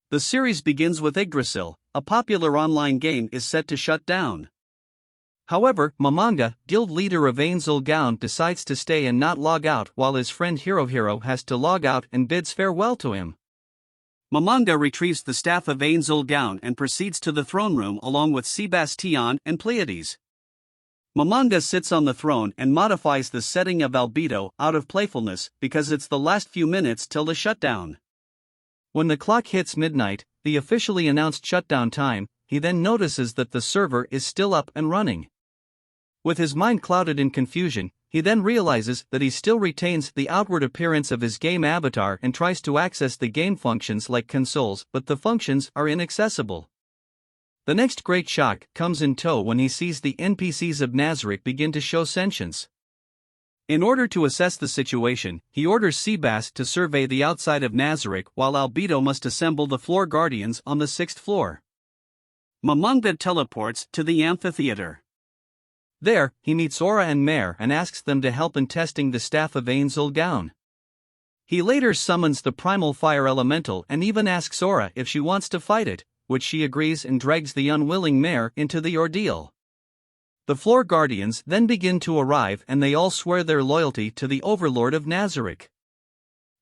The series begins with Yggdrasil, a popular online game is set to shut down. However, Momonga, guild leader of Ainz Ooal Gown, decides to stay and not log out while his friend Hero has to log out and bids farewell to him. Momonga retrieves the staff of Ainz Ooal Gown and proceeds to the throne room along with Sebastian and Pleiades. Momonga sits on the throne and modifies the setting of albedo out of playfulness because it's the last few minutes till the shutdown. When the clock hits midnight, the officially announced shutdown time, he then notices that the server is still up and running. With his mind clouded in confusion, he then realizes that he still retains the outward appearance of his game avatar and tries to access the game functions like consoles, but the functions are inaccessible. The next great shock comes in tow when he sees the NPCs of Nazarick begin to show sentience. In order to assess the situation, he orders Sebas to survey the outside of Nazarick while Albedo must assemble the floor guardians on the 6th floor. Momonga teleports to the amphitheater. There, he meets Aura and Mare and asks them to help in testing the staff of Ainz Ooal Gown. He later summons the primal fire elemental and even asks Aura if she wants to fight it, which she agrees and drags the unwilling Mare into the ordeal. The floor guardians then begin to arrive and they all swear their loyalty to the Overlord of Nazarick.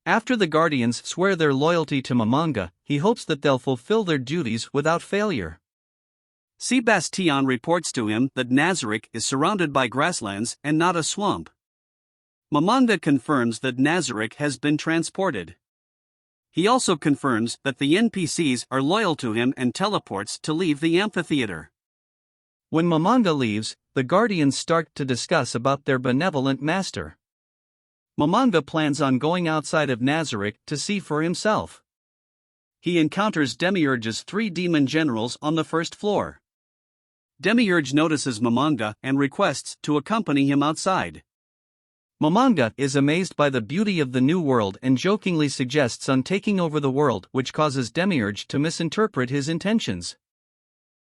After the guardians swear their loyalty to Momonga, he hopes that they'll fulfill their duties without failure. Sebastian reports to him that Nazarick is surrounded by grasslands and not a swamp. Momonga confirms that Nazarick has been transported. He also confirms that the NPCs are loyal to him and teleports to leave the amphitheater. When Momonga leaves, the guardians start to discuss about their benevolent master. Momonga plans on going outside of Nazarick to see for himself. He encounters Demiurge's 3 demon generals on the 1st floor. Demiurge notices Momonga and requests to accompany him outside. Momonga is amazed by the beauty of the new world and jokingly suggests on taking over the world, which causes Demiurge to misinterpret his intentions.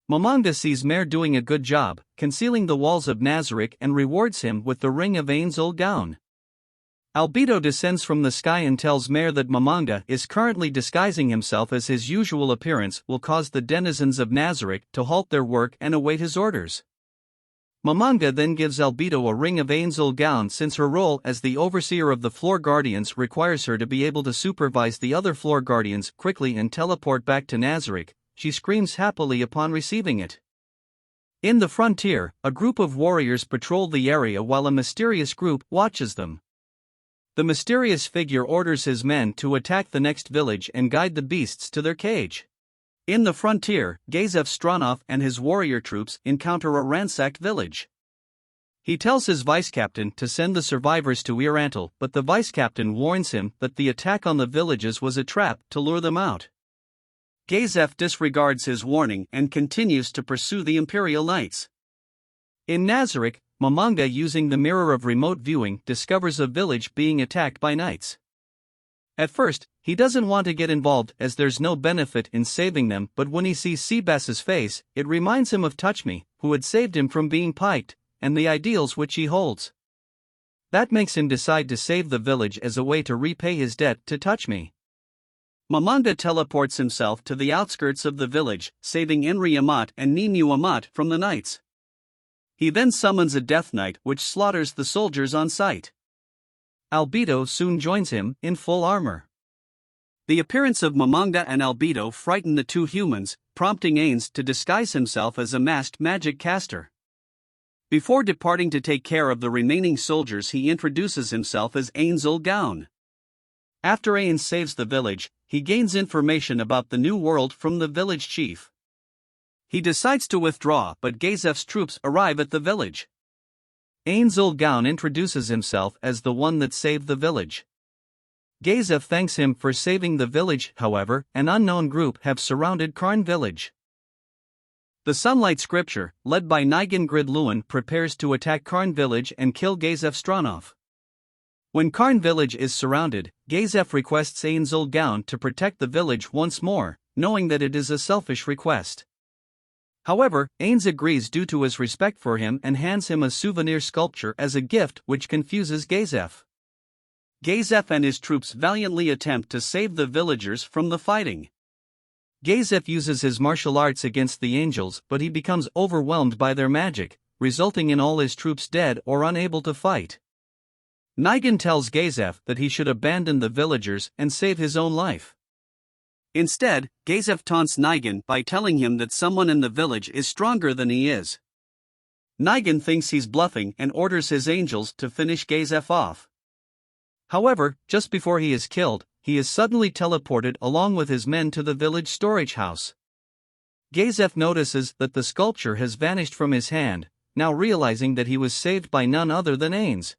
Momonga sees Mare doing a good job, concealing the walls of Nazarick and rewards him with the ring of Ainz Ooal Gown. Albedo descends from the sky and tells Mare that Momonga is currently disguising himself as his usual appearance will cause the denizens of Nazarick to halt their work and await his orders. Momonga then gives Albedo a ring of Ainz Ooal Gown since her role as the overseer of the floor guardians requires her to be able to supervise the other floor guardians quickly and teleport back to Nazarick. She screams happily upon receiving it. In the frontier, a group of warriors patrol the area while a mysterious group watches them. The mysterious figure orders his men to attack the next village and guide the beasts to their cage. In the frontier, Gazef Stronov and his warrior troops encounter a ransacked village. He tells his vice-captain to send the survivors to Yggdrasil, but the vice-captain warns him that the attack on the villages was a trap to lure them out. Gazef disregards his warning and continues to pursue the Imperial Knights. In Nazarick, Momonga, using the mirror of remote viewing, discovers a village being attacked by knights. At first, he doesn't want to get involved as there's no benefit in saving them, but when he sees Sebas's face, it reminds him of Touchme, who had saved him from being piked, and the ideals which he holds. That makes him decide to save the village as a way to repay his debt to Touchme. Momonga teleports himself to the outskirts of the village, saving Enri Amat and Ninu Amat from the knights. He then summons a Death Knight which slaughters the soldiers on sight. Albedo soon joins him, in full armor. The appearance of Momonga and Albedo frighten the two humans, prompting Ainz to disguise himself as a masked magic caster. Before departing to take care of the remaining soldiers, he introduces himself as Ainz Ooal Gown. After Ainz saves the village, he gains information about the new world from the village chief. He decides to withdraw, but Gazef's troops arrive at the village. Ainz Ooal Gown introduces himself as the one that saved the village. Gazef thanks him for saving the village. However, an unknown group have surrounded Karn village. The Sunlight Scripture, led by Nigan Gridluin, prepares to attack Karn village and kill Gazef Stronov. When Karn village is surrounded, Gazef requests Ainz Ooal Gown to protect the village once more, knowing that it is a selfish request. However, Ainz agrees due to his respect for him and hands him a souvenir sculpture as a gift, which confuses Gazef. Gazef and his troops valiantly attempt to save the villagers from the fighting. Gazef uses his martial arts against the angels, but he becomes overwhelmed by their magic, resulting in all his troops dead or unable to fight. Nigan tells Gazef that he should abandon the villagers and save his own life. Instead, Gazef taunts Nigan by telling him that someone in the village is stronger than he is. Nigan thinks he's bluffing and orders his angels to finish Gazef off. However, just before he is killed, he is suddenly teleported along with his men to the village storage house. Gazef notices that the sculpture has vanished from his hand, now realizing that he was saved by none other than Ainz.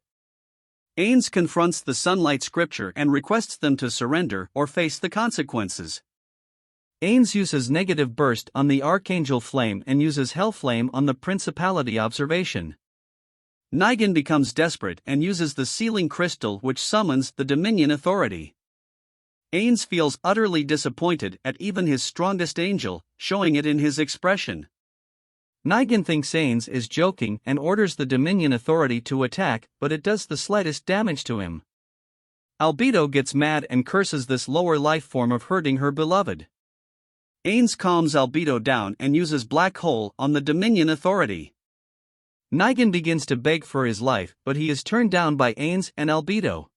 Ainz confronts the Sunlight Scripture and requests them to surrender or face the consequences. Ainz uses Negative Burst on the Archangel Flame and uses Hellflame on the Principality Observation. Nigan becomes desperate and uses the Sealing Crystal, which summons the Dominion Authority. Ainz feels utterly disappointed at even his strongest angel, showing it in his expression. Nigan thinks Ainz is joking and orders the Dominion Authority to attack, but it does the slightest damage to him. Albedo gets mad and curses this lower life form of hurting her beloved. Ainz calms Albedo down and uses Black Hole on the Dominion Authority. Nigan begins to beg for his life, but he is turned down by Ainz and Albedo.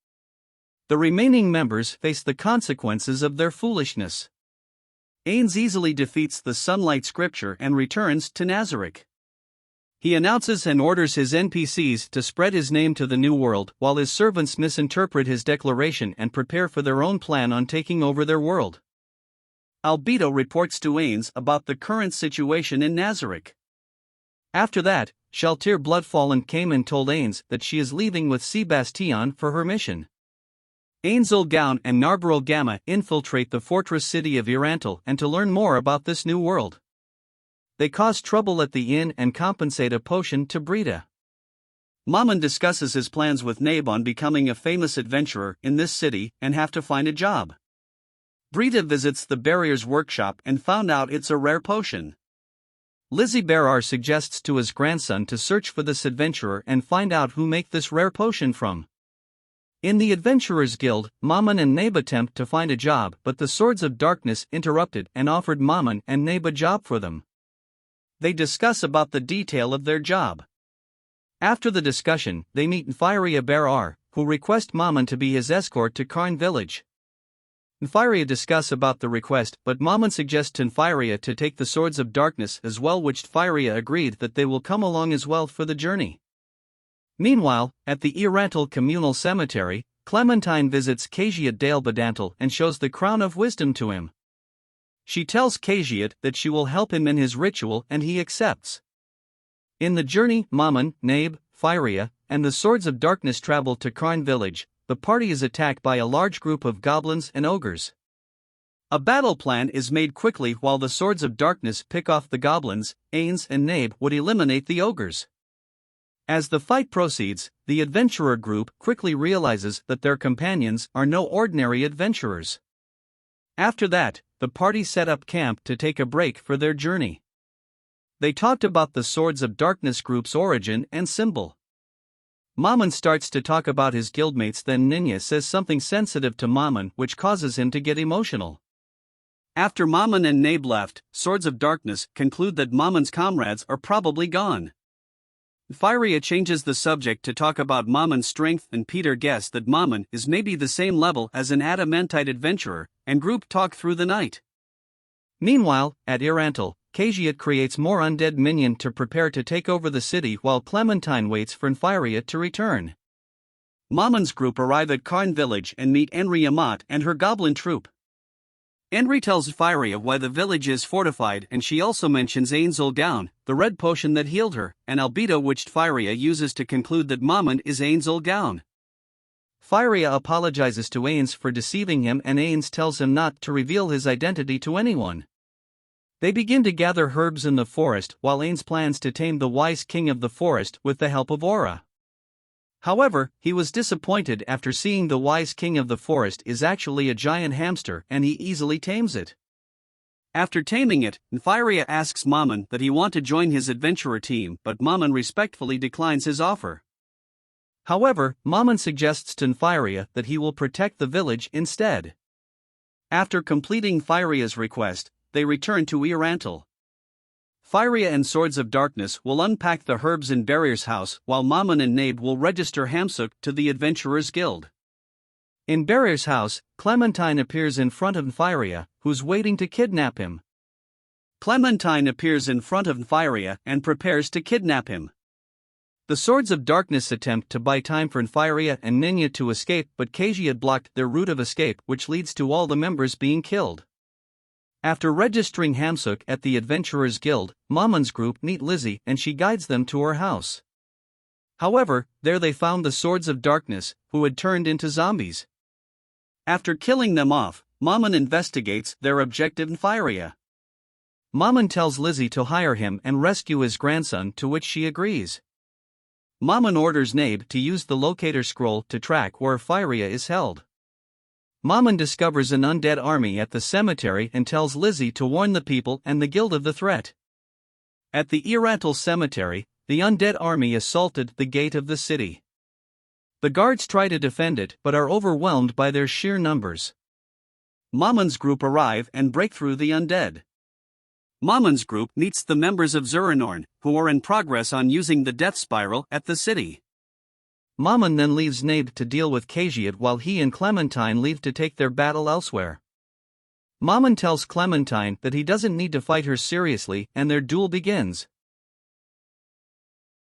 The remaining members face the consequences of their foolishness. Ainz easily defeats the Sunlight Scripture and returns to Nazarick. He announces and orders his NPCs to spread his name to the New World, while his servants misinterpret his declaration and prepare for their own plan on taking over their world. Albedo reports to Ainz about the current situation in Nazarick. After that, Shaltir Bloodfallen came and told Ainz that she is leaving with Sebastian for her mission. Ainz Ooal Gown and Narborough Gamma infiltrate the fortress city of Yggdrasil and to learn more about this new world. They cause trouble at the inn and compensate a potion to Brita. Momon discusses his plans with Nabe on becoming a famous adventurer in this city and have to find a job. Brita visits the Barrier's workshop and found out it's a rare potion. Lizzie Berar suggests to his grandson to search for this adventurer and find out who make this rare potion from. In the Adventurers Guild, Momon and Nabe attempt to find a job, but the Swords of Darkness interrupted and offered Momon and Nabe a job for them. They discuss about the detail of their job. After the discussion, they meet Nfiria Berar, who request Momon to be his escort to Karn village. Nfiria discuss about the request, but Momon suggests to Nfiria to take the Swords of Darkness as well, which Nfiria agreed that they will come along as well for the journey. Meanwhile, at the Yggdrasil communal cemetery, Clementine visits Cagiat Dale Badantel and shows the Crown of Wisdom to him. She tells Cagiat that she will help him in his ritual and he accepts. In the journey, Momon, Nabe, Nfiria, and the Swords of Darkness travel to Karn village. The party is attacked by a large group of goblins and ogres. A battle plan is made quickly while the Swords of Darkness pick off the goblins. Ainz and Nabe would eliminate the ogres. As the fight proceeds, the adventurer group quickly realizes that their companions are no ordinary adventurers. After that, the party set up camp to take a break for their journey. They talked about the Swords of Darkness group's origin and symbol. Momon starts to talk about his guildmates, then Ninya says something sensitive to Momon which causes him to get emotional. After Momon and Nabe left, Swords of Darkness conclude that Momon's comrades are probably gone. Nfiria changes the subject to talk about Momon's strength and Peter guessed that Momon is maybe the same level as an adamantite adventurer, and group talk through the night. Meanwhile, at Yggdrasil, Cagiat creates more undead minion to prepare to take over the city while Clementine waits for Nfiria to return. Momon's group arrive at Karn village and meet Enri Amat and her goblin troop. Enri tells Nfiria why the village is fortified and she also mentions Ainz Ooal Gown, the red potion that healed her, and Albedo which Nfiria uses to conclude that Momon is Ainz Ooal Gown. Nfiria apologizes to Ainz for deceiving him and Ainz tells him not to reveal his identity to anyone. They begin to gather herbs in the forest while Ainz plans to tame the wise king of the forest with the help of Aura. However, he was disappointed after seeing the wise king of the forest is actually a giant hamster and he easily tames it. After taming it, Nfiria asks Momon that he want to join his adventurer team, but Momon respectfully declines his offer. However, Momon suggests to Nfiria that he will protect the village instead. After completing Nfiria's request, they return to Yggdrasil. Fyria and Swords of Darkness will unpack the herbs in Barrier's house, while Mammon and Nabe will register Hamsuk to the Adventurers Guild. In Barrier's house, Clementine appears in front of Fyria, who's waiting to kidnap him. Clementine appears in front of Fyria and prepares to kidnap him. The Swords of Darkness attempt to buy time for Fyria and Ninya to escape, but Kaji had blocked their route of escape, which leads to all the members being killed. After registering Hamsuk at the Adventurers Guild, Mammon's group meet Lizzie and she guides them to her house. However, there they found the Swords of Darkness, who had turned into zombies. After killing them off, Mammon investigates their objective in Fyria. Mammon tells Lizzie to hire him and rescue his grandson, to which she agrees. Mammon orders Nabe to use the locator scroll to track where Fyria is held. Mammon discovers an undead army at the cemetery and tells Lizzie to warn the people and the guild of the threat. At the Yggdrasil cemetery, the undead army assaulted the gate of the city. The guards try to defend it but are overwhelmed by their sheer numbers. Mammon's group arrive and break through the undead. Mammon's group meets the members of Zuranorn, who are in progress on using the death spiral at the city. Mammon then leaves Nabe to deal with Kajiat while he and Clementine leave to take their battle elsewhere. Mammon tells Clementine that he doesn't need to fight her seriously and their duel begins.